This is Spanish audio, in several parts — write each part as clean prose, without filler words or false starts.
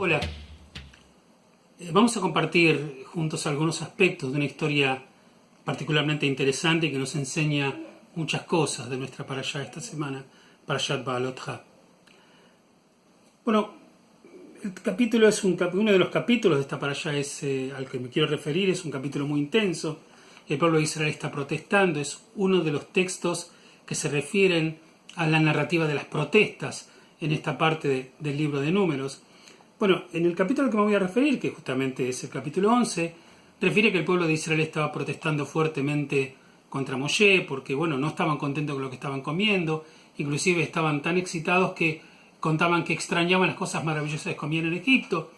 Hola, vamos a compartir juntos algunos aspectos de una historia particularmente interesante que nos enseña muchas cosas de nuestra parashá esta semana, Parashat Baalot-Ha. Bueno, el capítulo es uno de los capítulos de esta parashá al que me quiero referir, es un capítulo muy intenso. El pueblo de Israel está protestando, es uno de los textos que se refieren a la narrativa de las protestas en esta parte del libro de Números. Bueno, en el capítulo al que me voy a referir, que justamente es el capítulo 11, refiere que el pueblo de Israel estaba protestando fuertemente contra Moshe, porque no estaban contentos con lo que estaban comiendo, inclusive estaban tan excitados que contaban que extrañaban las cosas maravillosas que comían en Egipto.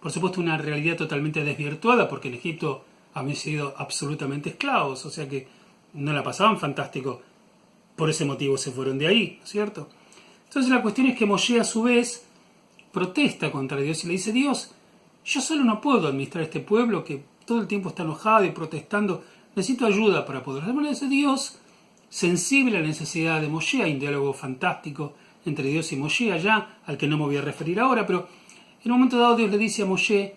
Por supuesto, una realidad totalmente desvirtuada, porque en Egipto habían sido absolutamente esclavos, o sea que no la pasaban fantástico. Por ese motivo se fueron de ahí, ¿no es cierto? Entonces la cuestión es que Moshe a su vez protesta contra Dios y le dice: Dios, yo solo no puedo administrar este pueblo que todo el tiempo está enojado y protestando, necesito ayuda para poder. De manera que Dios, sensible a la necesidad de Moshe, hay un diálogo fantástico entre Dios y Moshe allá, al que no me voy a referir ahora, pero en un momento dado Dios le dice a Moshe: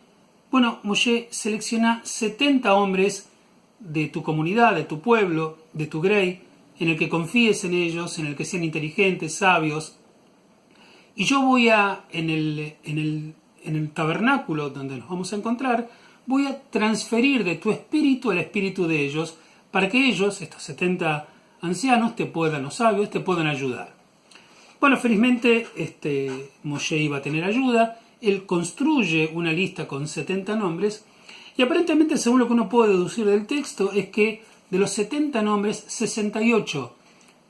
Moshe, selecciona 70 hombres de tu comunidad, de tu pueblo, de tu grey, en el que confíes en ellos, en el que sean inteligentes, sabios, y yo voy en el tabernáculo donde nos vamos a encontrar, voy a transferir de tu espíritu al espíritu de ellos, para que ellos, estos 70 ancianos, o sabios, te puedan ayudar. Bueno, felizmente Moshe iba a tener ayuda. Él construye una lista con 70 nombres, y aparentemente, según lo que uno puede deducir del texto, es que de los 70 nombres, 68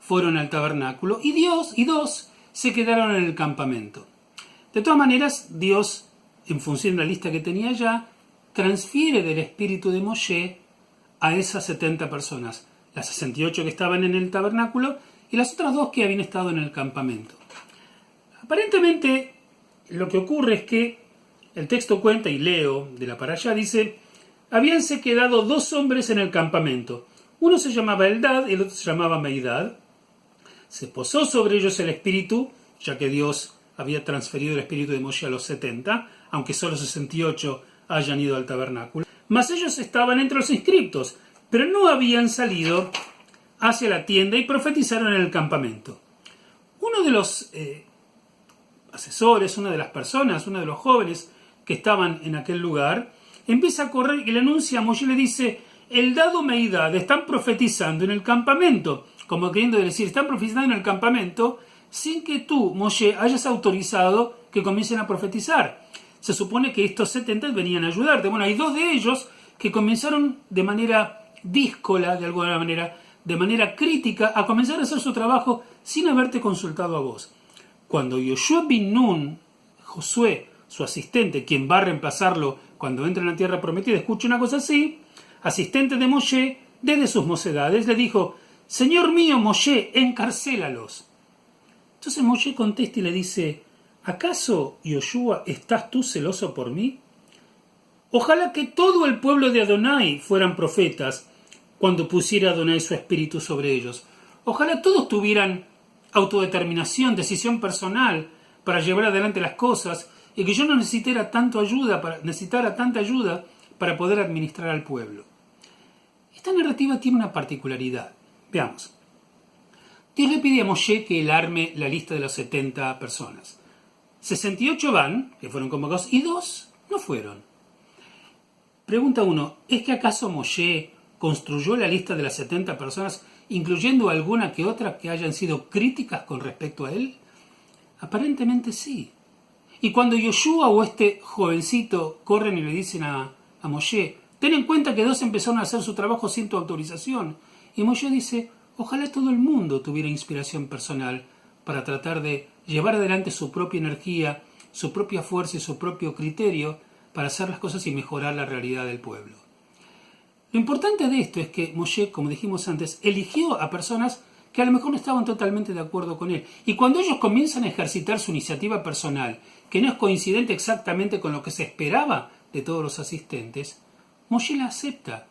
fueron al tabernáculo, y dos se quedaron en el campamento. De todas maneras, Dios, en función de la lista que tenía ya, transfiere del espíritu de Moshe a esas 70 personas, las 68 que estaban en el tabernáculo y las otras 2 que habían estado en el campamento. Aparentemente, lo que ocurre es que el texto cuenta, y leo de la parashá, dice: habíanse quedado 2 hombres en el campamento. Uno se llamaba Eldad y el otro se llamaba Meidad. Se posó sobre ellos el espíritu, ya que Dios había transferido el espíritu de Moshe a los 70, aunque solo 68 hayan ido al tabernáculo. Mas ellos estaban entre los inscriptos, pero no habían salido hacia la tienda y profetizaron en el campamento. Uno de los asesores, una de las personas, uno de los jóvenes que estaban en aquel lugar, empieza a correr y le anuncia a Moshe y le dice: Eldad o Meidad están profetizando en el campamento, como queriendo decir, están profetizando en el campamento sin que tú, Moshe, hayas autorizado que comiencen a profetizar. Se supone que estos 70 venían a ayudarte. Bueno, hay 2 de ellos que comenzaron de manera díscola, de alguna manera, de manera crítica, a comenzar a hacer su trabajo sin haberte consultado a vos. Cuando Yoshua bin Nun, Josué, su asistente, quien va a reemplazarlo cuando entra en la tierra prometida, escucha una cosa así, asistente de Moshe, desde sus mocedades, le dijo: Señor mío, Moshe, encarcélalos. Entonces Moshe contesta y le dice: ¿acaso, Yoshua, estás tú celoso por mí? Ojalá que todo el pueblo de Adonai fueran profetas cuando pusiera Adonai su espíritu sobre ellos. Ojalá todos tuvieran autodeterminación, decisión personal para llevar adelante las cosas, y que yo no necesitara tanta ayuda para poder administrar al pueblo. Esta narrativa tiene una particularidad. Veamos. Dios le pide a Moshe que él arme la lista de las 70 personas. 68 van, que fueron convocados, y 2 no fueron. Pregunta 1, ¿es que acaso Moshe construyó la lista de las 70 personas, incluyendo alguna que otra que hayan sido críticas con respecto a él? Aparentemente sí. Y cuando Yoshua o este jovencito corren y le dicen a Moshe: ten en cuenta que 2 empezaron a hacer su trabajo sin tu autorización. Y Moshe dice: ojalá todo el mundo tuviera inspiración personal para tratar de llevar adelante su propia energía, su propia fuerza y su propio criterio para hacer las cosas y mejorar la realidad del pueblo. Lo importante de esto es que Moshe, como dijimos antes, eligió a personas que a lo mejor no estaban totalmente de acuerdo con él. Y cuando ellos comienzan a ejercitar su iniciativa personal, que no es coincidente exactamente con lo que se esperaba de todos los asistentes, Moshe la acepta.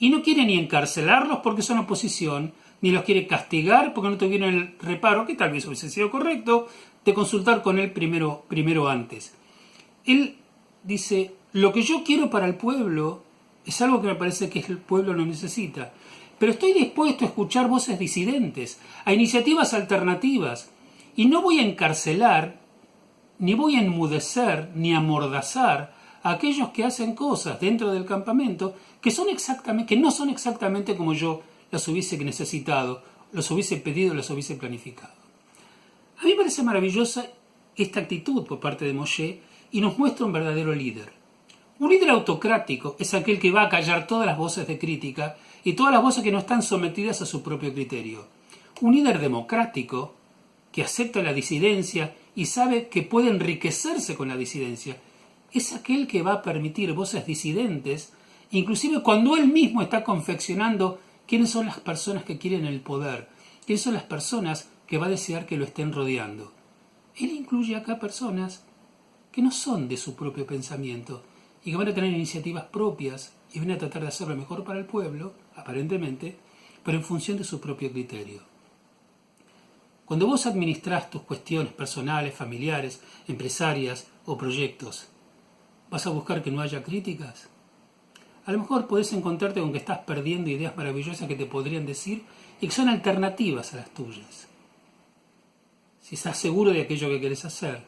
Y no quiere ni encarcelarlos porque son oposición, ni los quiere castigar porque no tuvieron el reparo, que tal vez hubiese sido correcto, de consultar con él primero antes. él dice, lo que yo quiero para el pueblo es algo que me parece que el pueblo no necesita. Pero estoy dispuesto a escuchar voces disidentes, a iniciativas alternativas, y no voy a encarcelar, ni voy a enmudecer, ni a amordazar a aquellos que hacen cosas dentro del campamento que no son exactamente como yo las hubiese necesitado, las hubiese pedido, las hubiese planificado. A mí me parece maravillosa esta actitud por parte de Moshe y nos muestra un verdadero líder. Un líder autocrático es aquel que va a callar todas las voces de crítica y todas las voces que no están sometidas a su propio criterio. Un líder democrático que acepta la disidencia y sabe que puede enriquecerse con la disidencia es aquel que va a permitir voces disidentes, inclusive cuando él mismo está confeccionando quiénes son las personas que quieren el poder, quiénes son las personas que va a desear que lo estén rodeando. Él incluye acá personas que no son de su propio pensamiento y que van a tener iniciativas propias y van a tratar de hacer lo mejor para el pueblo, aparentemente, pero en función de su propio criterio. Cuando vos administrás tus cuestiones personales, familiares, empresarias o proyectos, ¿vas a buscar que no haya críticas? A lo mejor podés encontrarte con que estás perdiendo ideas maravillosas que te podrían decir y que son alternativas a las tuyas. Si estás seguro de aquello que querés hacer,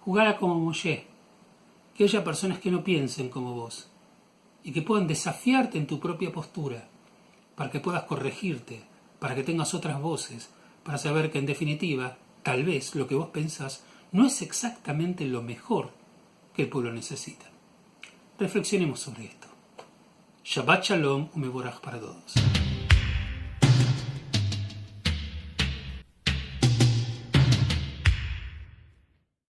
jugala como Moshe, que haya personas que no piensen como vos y que puedan desafiarte en tu propia postura para que puedas corregirte, para que tengas otras voces, para saber que en definitiva, tal vez lo que vos pensás no es exactamente lo mejor que el pueblo necesita. Reflexionemos sobre esto. Shabbat Shalom, Umevorach para todos.